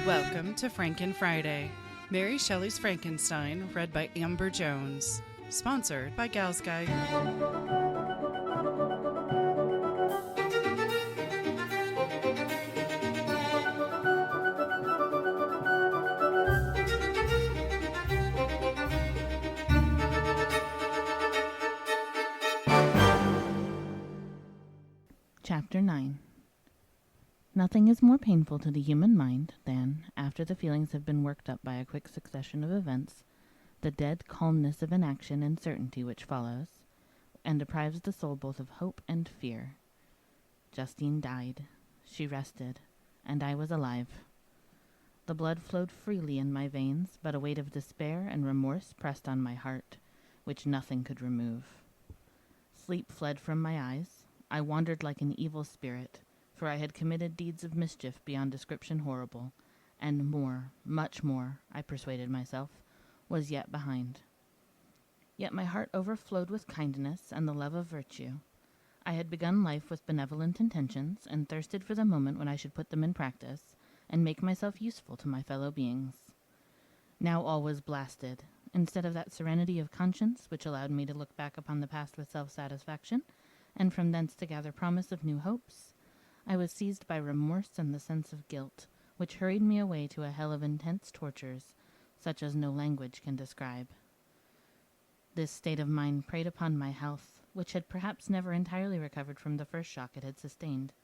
Welcome to Franken Friday, Mary Shelley's Frankenstein, read by Amber Jones. Sponsored by Gals Guide. Chapter 9. Nothing is more painful to the human mind than, after the feelings have been worked up by a quick succession of events, the dead calmness of inaction and certainty which follows, and deprives the soul both of hope and fear. Justine died. She rested, and I was alive. The blood flowed freely in my veins, but a weight of despair and remorse pressed on my heart, which nothing could remove. Sleep fled from my eyes. I wandered like an evil spirit, for I had committed deeds of mischief beyond description horrible, and more, much more, I persuaded myself, was yet behind. Yet my heart overflowed with kindness and the love of virtue. I had begun life with benevolent intentions, and thirsted for the moment when I should put them in practice, and make myself useful to my fellow beings. Now all was blasted. Instead of that serenity of conscience which allowed me to look back upon the past with self-satisfaction, and from thence to gather promise of new hopes, I was seized by remorse and the sense of guilt, which hurried me away to a hell of intense tortures, such as no language can describe. This state of mind preyed upon my health, which had perhaps never entirely recovered from the first shock it had sustained.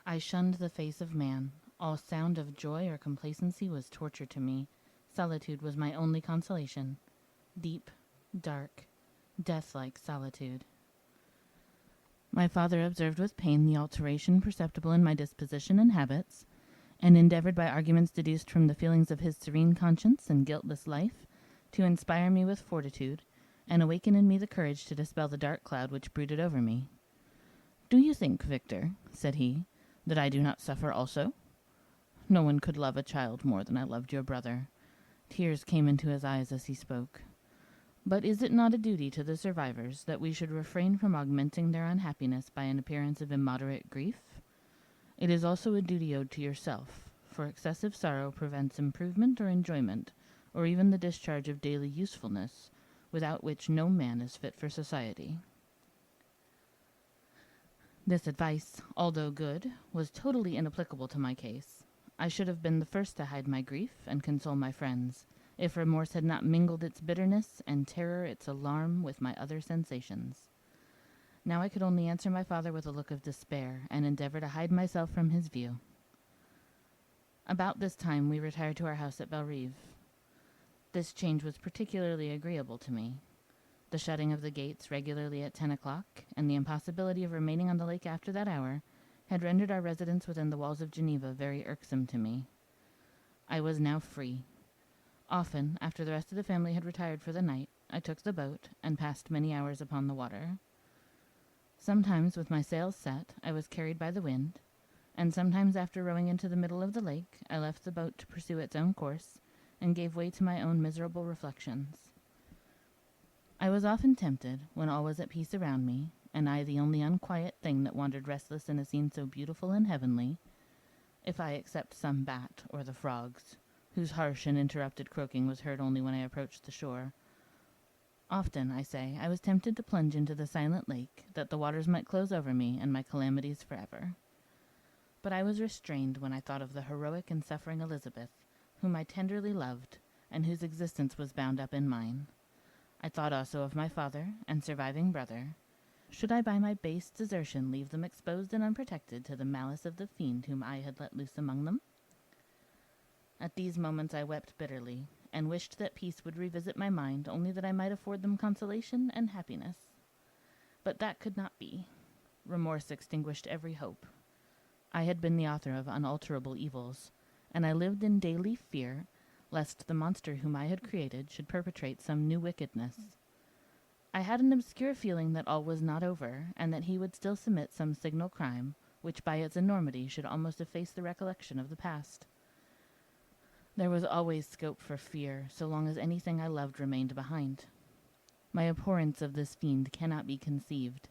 I shunned the face of man. All sound of joy or complacency was torture to me. Solitude was my only consolation. Deep, dark, death-like solitude. My father observed with pain the alteration perceptible in my disposition and habits, and endeavored by arguments deduced from the feelings of his serene conscience and guiltless life to inspire me with fortitude, and awaken in me the courage to dispel the dark cloud which brooded over me. "Do you think, Victor," said he, "that I do not suffer also? No one could love a child more than I loved your brother." Tears came into his eyes as he spoke. "But is it not a duty to the survivors that we should refrain from augmenting their unhappiness by an appearance of immoderate grief? It is also a duty owed to yourself, for excessive sorrow prevents improvement or enjoyment, or even the discharge of daily usefulness, without which no man is fit for society." This advice, although good, was totally inapplicable to my case. I should have been the first to hide my grief and console my friends, if remorse had not mingled its bitterness and terror its alarm with my other sensations. Now I could only answer my father with a look of despair, and endeavor to hide myself from his view. About this time we retired to our house at Bellerive. This change was particularly agreeable to me. The shutting of the gates regularly at 10 o'clock, and the impossibility of remaining on the lake after that hour, had rendered our residence within the walls of Geneva very irksome to me. I was now free. Often, after the rest of the family had retired for the night, I took the boat, and passed many hours upon the water. Sometimes, with my sails set, I was carried by the wind, and sometimes after rowing into the middle of the lake, I left the boat to pursue its own course, and gave way to my own miserable reflections. I was often tempted, when all was at peace around me, and I the only unquiet thing that wandered restless in a scene so beautiful and heavenly, if I except some bat or the frogs, whose harsh and interrupted croaking was heard only when I approached the shore. Often, I say, I was tempted to plunge into the silent lake, that the waters might close over me and my calamities forever. But I was restrained when I thought of the heroic and suffering Elizabeth, whom I tenderly loved, and whose existence was bound up in mine. I thought also of my father and surviving brother. Should I by my base desertion leave them exposed and unprotected to the malice of the fiend whom I had let loose among them? At these moments I wept bitterly, and wished that peace would revisit my mind, only that I might afford them consolation and happiness. But that could not be. Remorse extinguished every hope. I had been the author of unalterable evils, and I lived in daily fear lest the monster whom I had created should perpetrate some new wickedness. I had an obscure feeling that all was not over, and that he would still commit some signal crime, which by its enormity should almost efface the recollection of the past. There was always scope for fear, so long as anything I loved remained behind. My abhorrence of this fiend cannot be conceived.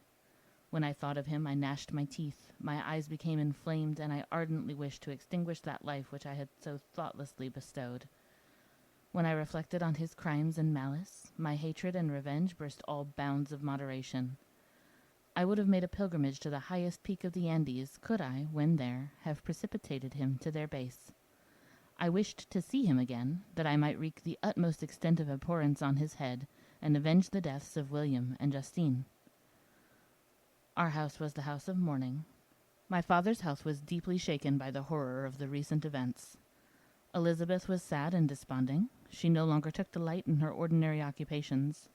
When I thought of him, I gnashed my teeth, my eyes became inflamed, and I ardently wished to extinguish that life which I had so thoughtlessly bestowed. When I reflected on his crimes and malice, my hatred and revenge burst all bounds of moderation. I would have made a pilgrimage to the highest peak of the Andes, could I, when there, have precipitated him to their base. I wished to see him again, that I might wreak the utmost extent of abhorrence on his head, and avenge the deaths of William and Justine. Our house was the house of mourning. My father's health was deeply shaken by the horror of the recent events. Elizabeth was sad and desponding. She no longer took delight in her ordinary occupations.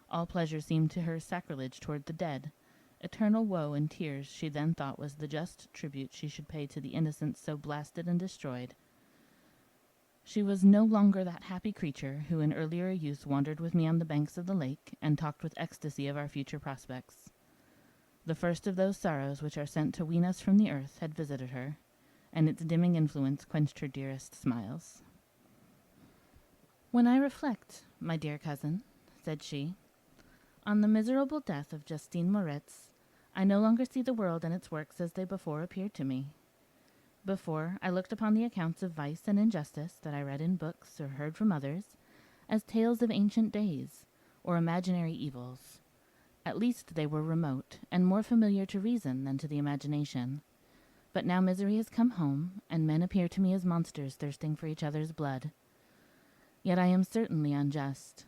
All pleasure seemed to her sacrilege toward the dead. Eternal woe and tears she then thought was the just tribute she should pay to the innocents so blasted and destroyed. She was no longer that happy creature who in earlier youth wandered with me on the banks of the lake and talked with ecstasy of our future prospects. The first of those sorrows which are sent to wean us from the earth had visited her, and its dimming influence quenched her dearest smiles. "When I reflect, my dear cousin," said she, "on the miserable death of Justine Moritz, I no longer see the world and its works as they before appeared to me. Before, I looked upon the accounts of vice and injustice that I read in books or heard from others as tales of ancient days, or imaginary evils. At least they were remote, and more familiar to reason than to the imagination. But now misery has come home, and men appear to me as monsters thirsting for each other's blood. Yet I am certainly unjust.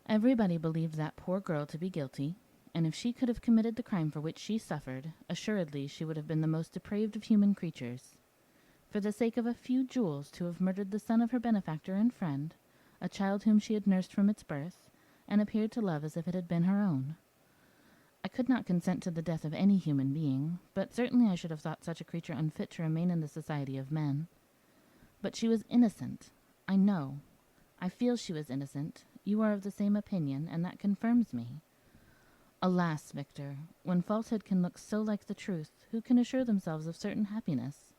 Everybody believed that poor girl to be guilty, and if she could have committed the crime for which she suffered, assuredly she would have been the most depraved of human creatures. For the sake of a few jewels to have murdered the son of her benefactor and friend, a child whom she had nursed from its birth, and appeared to love as if it had been her own. I could not consent to the death of any human being, but certainly I should have thought such a creature unfit to remain in the society of men. But she was innocent. I know. I feel she was innocent. You are of the same opinion, and that confirms me. Alas, Victor, when falsehood can look so like the truth, who can assure themselves of certain happiness?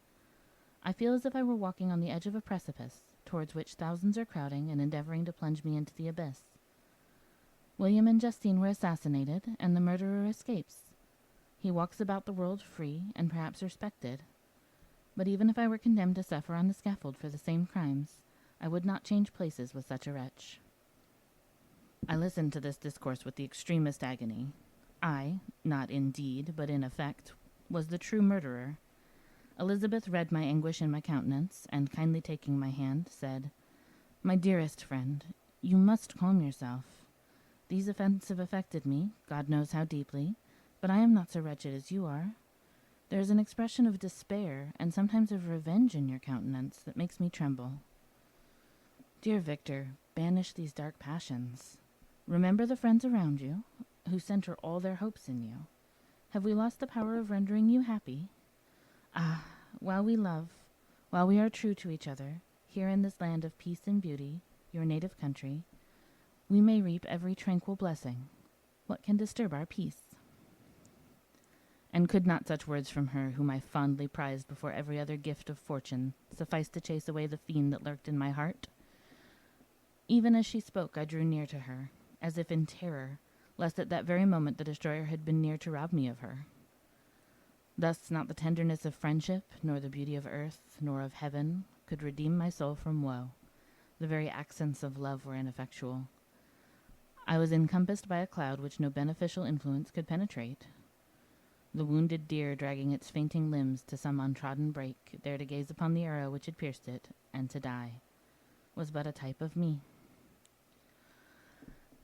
I feel as if I were walking on the edge of a precipice, towards which thousands are crowding and endeavoring to plunge me into the abyss. William and Justine were assassinated, and the murderer escapes. He walks about the world free, and perhaps respected. But even if I were condemned to suffer on the scaffold for the same crimes, I would not change places with such a wretch." I listened to this discourse with the extremest agony. I, not in deed, but in effect, was the true murderer. Elizabeth read my anguish in my countenance, and kindly taking my hand, said, "My dearest friend, you must calm yourself. These events have affected me, God knows how deeply, but I am not so wretched as you are. There is an expression of despair, and sometimes of revenge in your countenance, that makes me tremble. Dear Victor, banish these dark passions. Remember the friends around you, who center all their hopes in you. Have we lost the power of rendering you happy? Ah, while we love, while we are true to each other, here in this land of peace and beauty, your native country, we may reap every tranquil blessing. What can disturb our peace?" And could not such words from her, whom I fondly prized before every other gift of fortune, suffice to chase away the fiend that lurked in my heart? Even as she spoke, I drew near to her, as if in terror, lest at that very moment the destroyer had been near to rob me of her. Thus not the tenderness of friendship, nor the beauty of earth, nor of heaven, could redeem my soul from woe. The very accents of love were ineffectual. I was encompassed by a cloud which no beneficial influence could penetrate. The wounded deer dragging its fainting limbs to some untrodden brake, there to gaze upon the arrow which had pierced it, and to die, was but a type of me.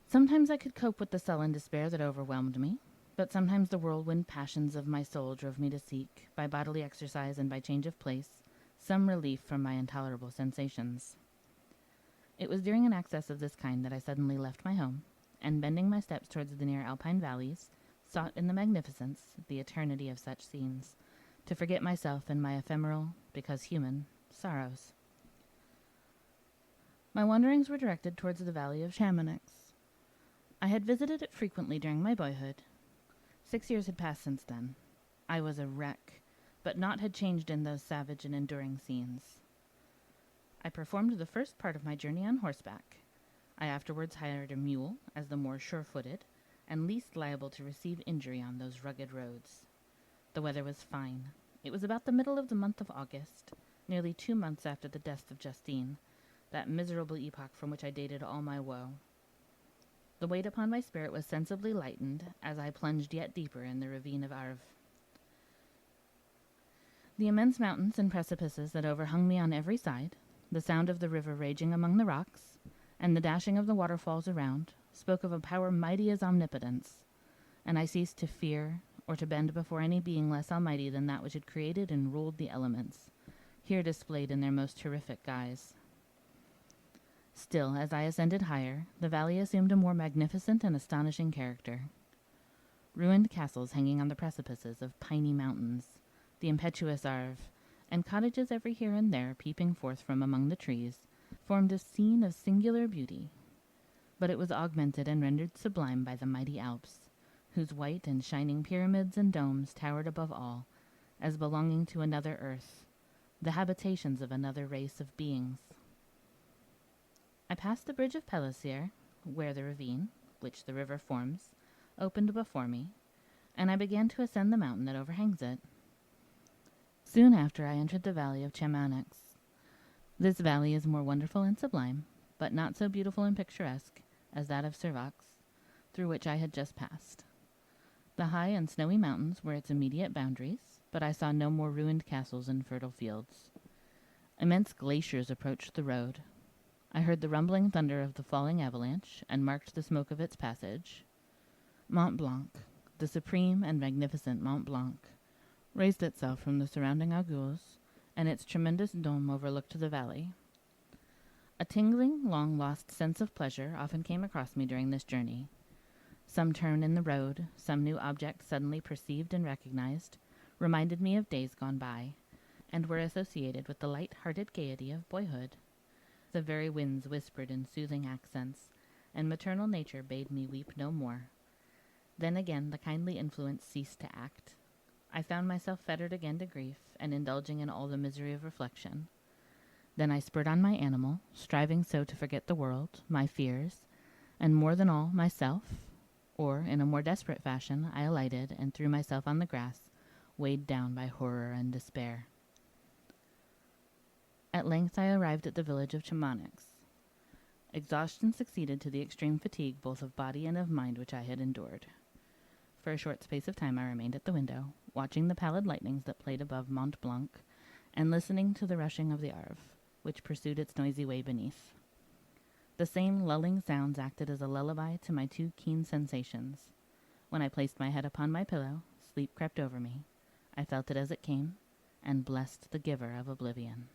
Sometimes I could cope with the sullen despair that overwhelmed me, but sometimes the whirlwind passions of my soul drove me to seek, by bodily exercise and by change of place, some relief from my intolerable sensations. It was during an access of this kind that I suddenly left my home, and bending my steps towards the near alpine valleys, sought in the magnificence, the eternity of such scenes, to forget myself and my ephemeral, because human, sorrows. My wanderings were directed towards the valley of Chamonix. I had visited it frequently during my boyhood. 6 years had passed since then. I was a wreck, but naught had changed in those savage and enduring scenes. I performed the first part of my journey on horseback. I afterwards hired a mule, as the more sure-footed, and least liable to receive injury on those rugged roads. The weather was fine. It was about the middle of the month of August, nearly 2 months after the death of Justine, that miserable epoch from which I dated all my woe. The weight upon my spirit was sensibly lightened as I plunged yet deeper in the ravine of Arve. The immense mountains and precipices that overhung me on every side, the sound of the river raging among the rocks, and the dashing of the waterfalls around, spoke of a power mighty as omnipotence, and I ceased to fear or to bend before any being less almighty than that which had created and ruled the elements, here displayed in their most terrific guise. Still, as I ascended higher, the valley assumed a more magnificent and astonishing character. Ruined castles hanging on the precipices of piny mountains, the impetuous Arve, and cottages every here and there peeping forth from among the trees, formed a scene of singular beauty, but it was augmented and rendered sublime by the mighty Alps, whose white and shining pyramids and domes towered above all, as belonging to another earth, the habitations of another race of beings. I passed the bridge of Pellicier, where the ravine, which the river forms, opened before me, and I began to ascend the mountain that overhangs it. Soon after I entered the valley of Chamonix. This valley is more wonderful and sublime, but not so beautiful and picturesque as that of Servax, through which I had just passed. The high and snowy mountains were its immediate boundaries, but I saw no more ruined castles and fertile fields. Immense glaciers approached the road. I heard the rumbling thunder of the falling avalanche, and marked the smoke of its passage. Mont Blanc, the supreme and magnificent Mont Blanc, raised itself from the surrounding aiguilles, and its tremendous dome overlooked the valley. A tingling, long-lost sense of pleasure often came across me during this journey. Some turn in the road, some new object suddenly perceived and recognized, reminded me of days gone by, and were associated with the light-hearted gaiety of boyhood. The very winds whispered in soothing accents, and maternal nature bade me weep no more. Then again the kindly influence ceased to act. I found myself fettered again to grief, and indulging in all the misery of reflection. Then I spurred on my animal, striving so to forget the world, my fears, and more than all, myself, or, in a more desperate fashion, I alighted and threw myself on the grass, weighed down by horror and despair. At length I arrived at the village of Chamonix. Exhaustion succeeded to the extreme fatigue both of body and of mind which I had endured. For a short space of time I remained at the window, watching the pallid lightnings that played above Mont Blanc, and listening to the rushing of the Arve, which pursued its noisy way beneath. The same lulling sounds acted as a lullaby to my too keen sensations. When I placed my head upon my pillow, sleep crept over me. I felt it as it came, and blessed the giver of oblivion.